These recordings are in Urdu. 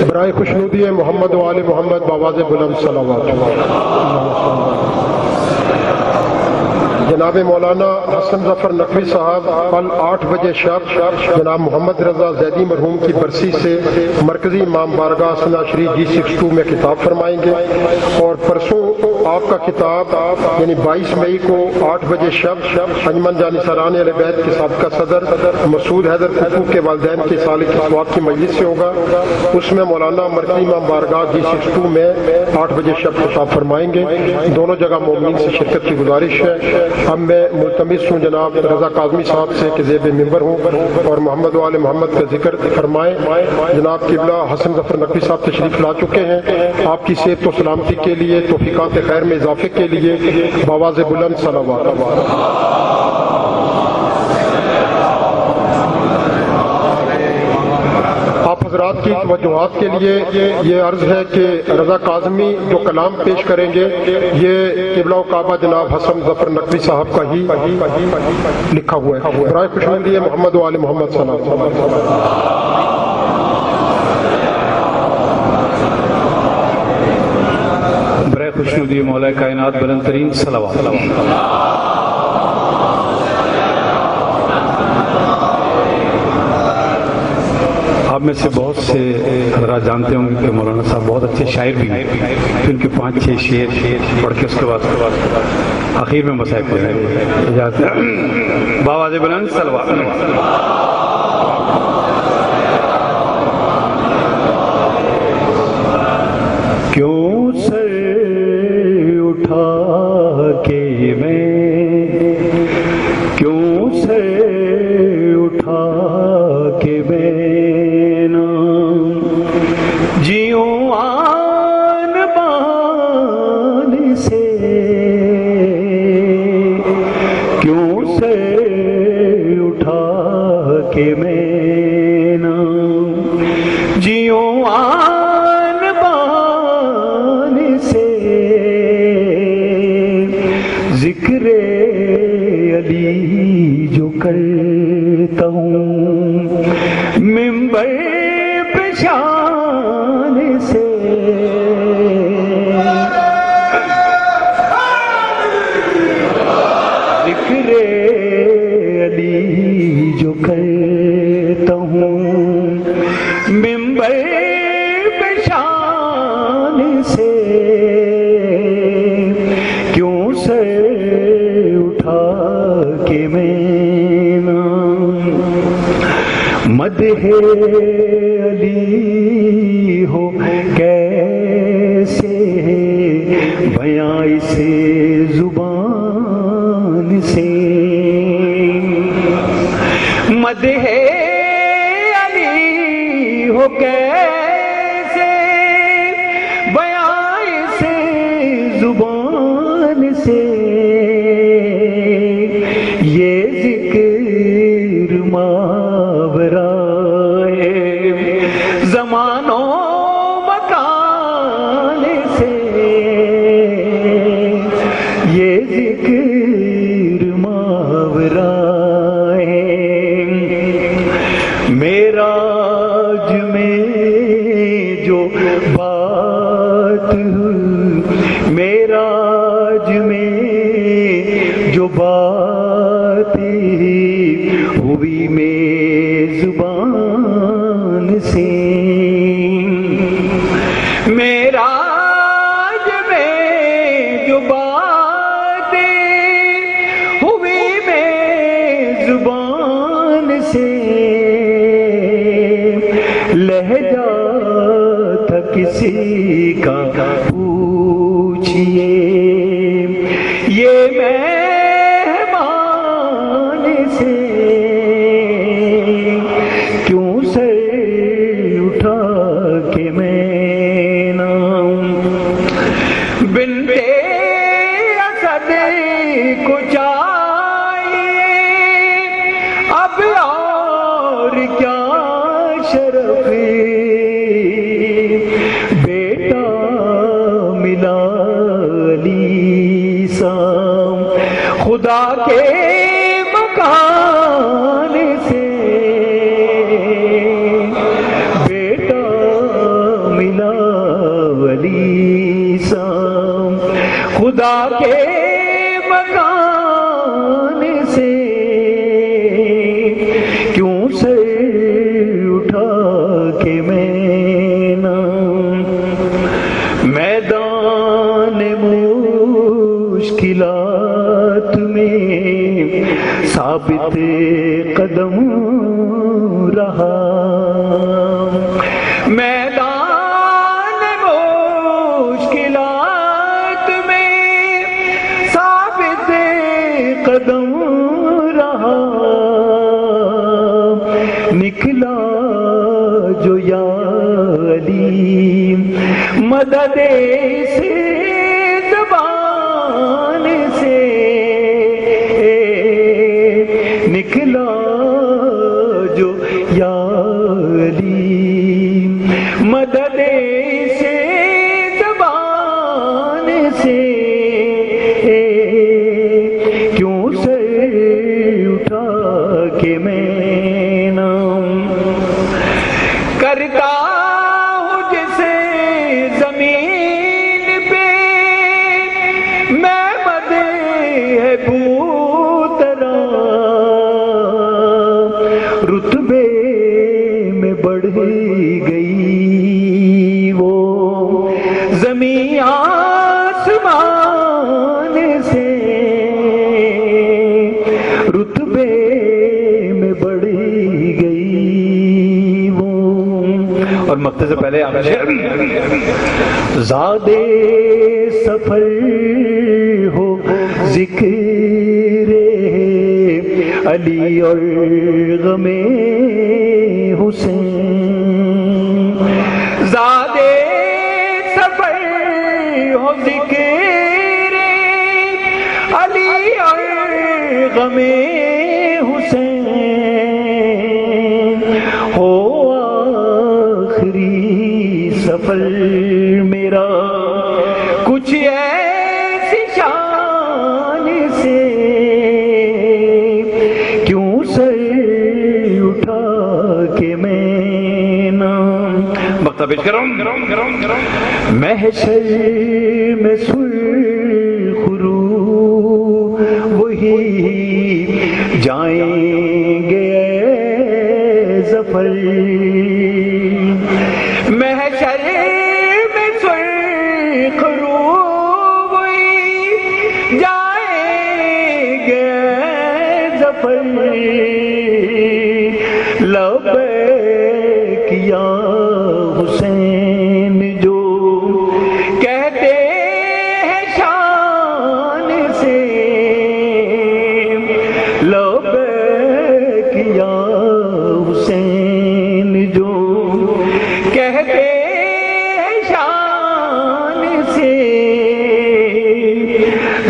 برائے خوشنودی محمد و آل محمد بآواز بلند صلوات۔ جناب مولانا حسن ظفر نقوی صاحب کل 8 بجے شب جناب محمد رضا زیدی مرحوم کی برسی سے مرکزی امام بارگاہ سنا شریف G62 میں خطاب فرمائیں گے، اور پرسوں آپ کا خطاب یعنی 22 مئی کو 8 بجے شب انجمن جانثاران اہل بیت کے سابقہ صدر مسعود حیدر پھوپھو کے والدین کے سال کی ثواب کی مجلس سے ہوگا۔ اس میں مولانا مرکزی امام بارگاہ G62 میں 8 بجے شب خطاب فرمائیں گے۔ دونوں جگہ مومنین سے شرکت کی گزارش ہے۔ اب میں ملتمس ہوں جناب رضا کاظمی صاحب سے کہ زیب ممبر ہوں اور محمد و آل محمد کا ذکر فرمائیں۔ جناب قبلہ حسن ظفر نقوی صاحب تشریف لا چکے ہیں، آپ کی صحت و سلامتی کے لیے توفیقات خیر میں اضافے کے لیے بآواز بلند صلوات۔ حضرات کی توجہات کے لیے یہ عرض ہے کہ رضا کاظمی جو کلام پیش کریں گے یہ قبلہ و کعبہ جناب حسن ظفر نقوی صاحب کا ہی لکھا ہوا ہے۔ برائے خوشنودی محمد و آل محمد صلی اللہ علیہ وسلم۔ برائے خوشنودی مولا کائنات بلند ترین صلوات۔ آپ میں سے بہت سے حضرات جانتے ہوں گے کہ مولانا صاحب بہت اچھے شاعر بھی ہیں، تو ان کے 5-6 شعر پڑھ کے اس کے بعد آخر میں مسائل پڑھ رہے ہیں بآواز بلند صلوات۔ کیوں سر اٹھا کے میں، کیوں سر اٹھا کے میں جیوں آن بان سے، کیوں سے اٹھا کے میں نہ جیوں آن بان سے، ذکر علی جو کرتا ہوں ممبر پہ شان سے، ذکر علی جو کرتا ہوں ممبر پہ شان سے، کیوں سر اٹھا کے میں نہ مدح علی ہو کیسے بیاں اسے زبان سے، مدح علی ہو کیسے بیاں اسے زبان سے، یہ ذکر ماورائے زمان و مکان سے، یہ ذکر ماورائے معراج میں جو بات، معراج میں جو بات ہوئی میزبان سے، معراج میں جو بات ہوئی میزبان سے، لہجہ تھا کسی کا پوچھئے یہ مہمان سے، کیوں سر اٹھا کے میں نہ بنتے اسد کو چاہیے اب اور کیا شرف، بیٹا ملا علی سام خدا کے مکان سے، بیٹا ولی سا خدا کے مکان سے کیوں سر اٹھا کے میں نہ میدان مشکلات میں ثابت قدم رہا میدان مشکلات میں ثابت قدم رہا نکلا جو یا علی مدد سے زبان سے نکلا جو یا علی مدد سے زبان سے کیوں سر اٹھا کے میں نام کرتا ہوں جسے زمین پہ میں مدے ہے بوترا رتبے میں بڑھ گئی وہ زمین آسمان سے رتبے میں بڑھ گئی وہ اور مقطع سے پہلے آپ زادے سفر ہو ذکر علی اور غم حسین زادے سفر ہو ذکر علی اور غم حسین ہو آخری سفر میرا کچھ ایسی شان سے کیوں سر اٹھا کے میں نام مقطع پیش کروں محشر میں سرخ رو وہی جائیں گے ظفر محشر میں سرخ رو وہی جائیں گے ظفر لبیک یا حسین جو کہتے ہیں شان سے لبیک یا حسین جو کہتے ہیں شان سے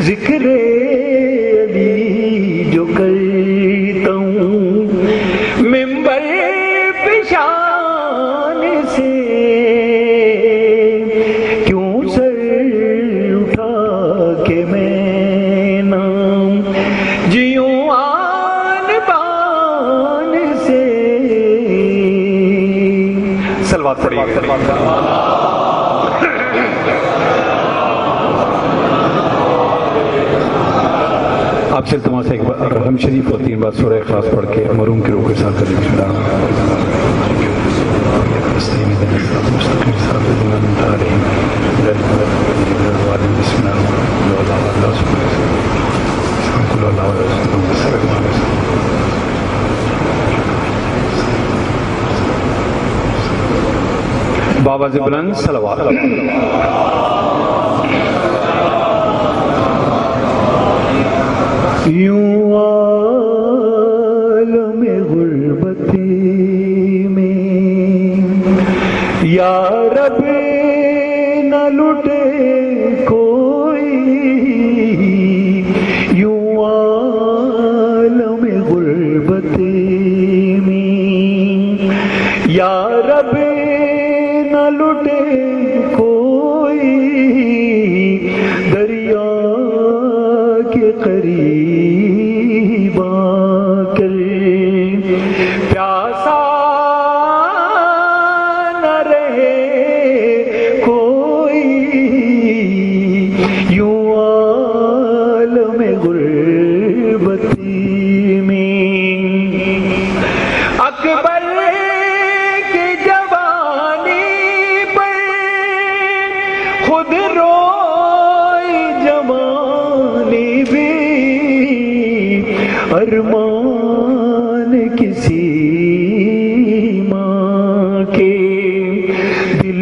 ذکر علی جو کرتا ہوں ممبر پہ شان سے کیوں سر اٹھا کے میں نام جیوں آن بان سے سلوات پڑھیے آپ سے التماس ہے ایک بار رحم شریف اور 3 بار سورہ اخلاص پڑھ کے مرحوم کے روح کے ساتھ کریں بسم اللہ بابا سے بلند صلوات یوں عالم غربتی میں یا رب نہ لٹے کوئی یوں عالم غربتی میں یا رب نہ لٹے کوئی دریا کے قریب آ کر پیاسا نہ رہے کوئی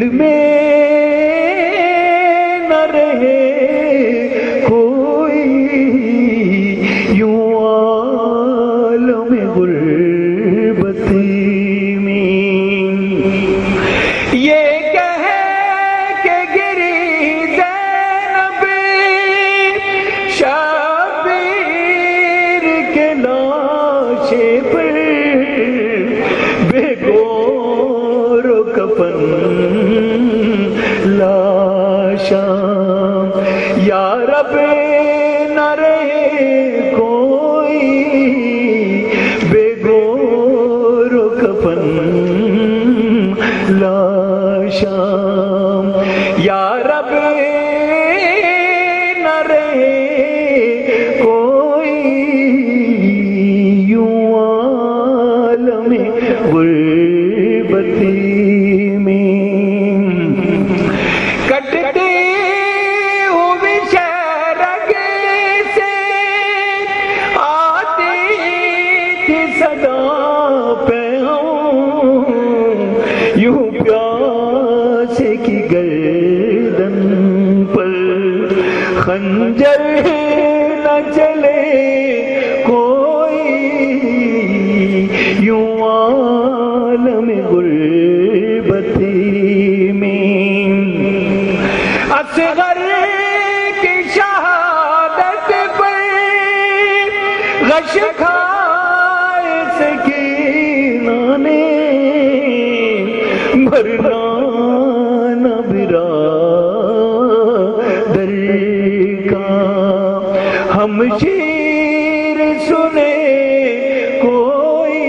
دل میں نہ رہے کوئی یوں عالم غربتی میں، یہ کہہ کہ گری زینب شبیر کے لاشے پر بے گور و کفن لاشاں، یا رب نہ رہے کوئی بے گور و کفن لاشاں، یا رب نہ رہے کوئی یوں عالم غربتی میں، کٹتے ہوئے شرگ سے آتی تھی صدا پیغام، یوں پیاس کی گردن پر خنجر نہ چلے کوئی یوں عالم غربتی میں، اصغر کی شہادت پر غش کھائے سکینہ نے، بھرنا نہ برادر کا ہم شیر سنے کوئی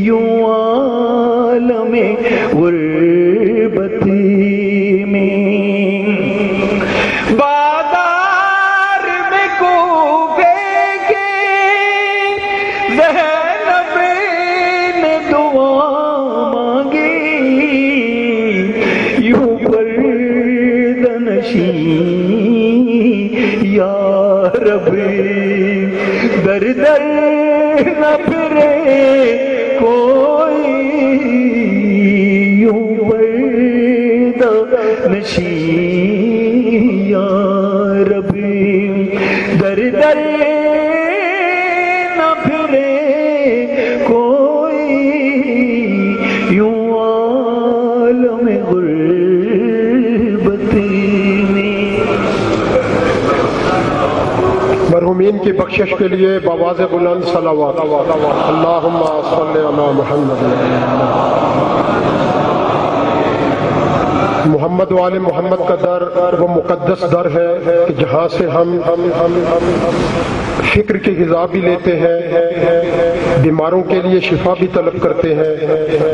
یوں عالم غربتی میں، بازار میں کوفے کے زینب نے دعا مانگی، یوں پردہ نشین یا رب در در نہ پھرے کوئی یوں پردہ نشین یا رب در در نہ پھرے کوئی یوں عالم غربتی میں۔ مرحومین کی بخشش کے لیے بآواز بلند صلوات، اللہم صلی علی محمد۔ محمد و آل محمد کا در وہ مقدس در ہے کہ جہاں سے ہم فکر کی غذا بھی لیتے ہیں، بیماروں کے لیے شفا بھی طلب کرتے ہیں،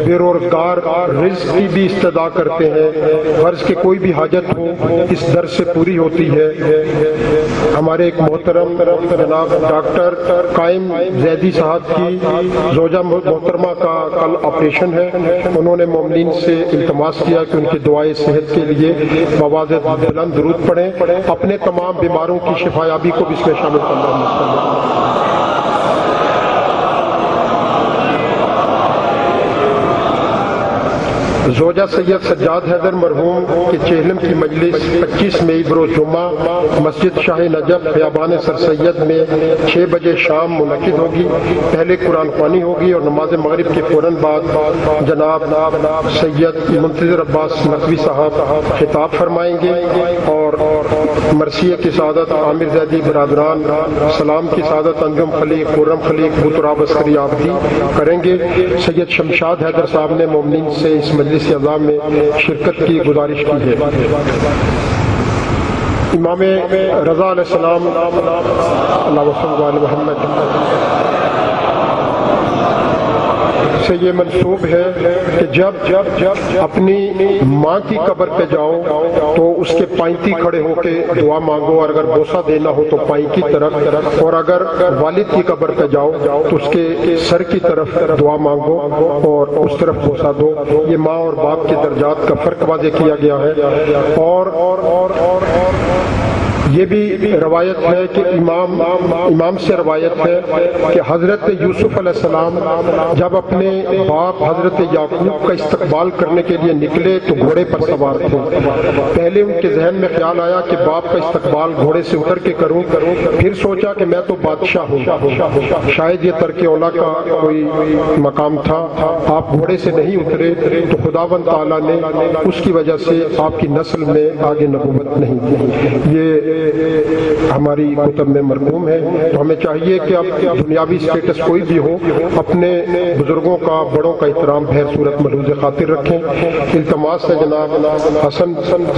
بے روزگار رزق کی بھی استدعا کرتے ہیں، فرض کے کوئی بھی حاجت ہو اس در سے پوری ہوتی ہے۔ ہمارے ایک محترم جناب ڈاکٹر قائم زیدی صاحب کی زوجہ محترمہ کا کل آپریشن ہے، انہوں نے مومنین سے التماس کیا کہ ان کی دعائیں صحت کے لیے بآواز بلند درود پڑھیں، اپنے تمام بیماروں کی شفایابی کو بھی اس میں شامل کرنا ہے۔ زوجہ سید سجاد حیدر مرحوم کے چہلم کی مجلس 25 مئی بروز جمعہ مسجد شاہ نجف خیابان سر سید میں 6 بجے شام منعقد ہوگی۔ پہلے قرآن خوانی ہوگی اور نماز مغرب کے فوراً بعد جناب سید منتظر عباس نقوی صاحب خطاب فرمائیں گے اور مرثیہ کی سعادت عامر زیدی برادران، سلام کی سعادت انجم خلیق، خرم خلیق، بوتراب عسکری آبدی کریں گے۔ سید شمشاد حیدر صاحب نے مومنین سے اس مجلس اعظام میں شرکت کی گزارش کی ہے۔ امام رضا علیہ السلام اللہ صلی علی محمد سے یہ منسوب ہے کہ جب اپنی ماں کی قبر پہ جاؤ تو اس کے پائنتی کھڑے ہو کے دعا مانگو، اور اگر بوسہ دینا ہو تو پائیں کی طرف، اور اگر والد کی قبر پہ جاؤ تو اس کے سر کی طرف دعا مانگو اور اس طرف بوسہ دو۔ یہ ماں اور باپ کے درجات کا فرق واضح کیا گیا ہے۔ اور یہ بھی روایت ہے کہ امام سے روایت ہے کہ حضرت یوسف علیہ السلام جب اپنے باپ حضرت یعقوب کا استقبال کرنے کے لیے نکلے تو گھوڑے پر سوار تھے. پہلے ان کے ذہن میں خیال آیا کہ باپ کا استقبال گھوڑے سے اتر کے کروں، پھر سوچا کہ میں تو بادشاہ ہوں، شاید یہ ترک اولا کا کوئی مقام تھا. آپ گھوڑے سے نہیں اترے تو خداوند تعالیٰ نے اس کی وجہ سے آپ کی نسل میں آگے نبوت نہیں دی. یہ ہماری کتب میں مرقوم ہے. تو ہمیں چاہیے کہ اب دنیاوی اسٹیٹس کوئی بھی ہو، اپنے بزرگوں کا، بڑوں کا احترام بہر صورت ملحوظ خاطر رکھیں. التماس ہے جناب حسن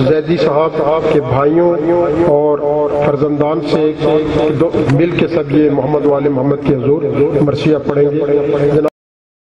زیدی صاحب کے بھائیوں اور فرزندان سے مل کے سب یہ محمد وال محمد کے حضور مرثیہ پڑھیں گے. جناب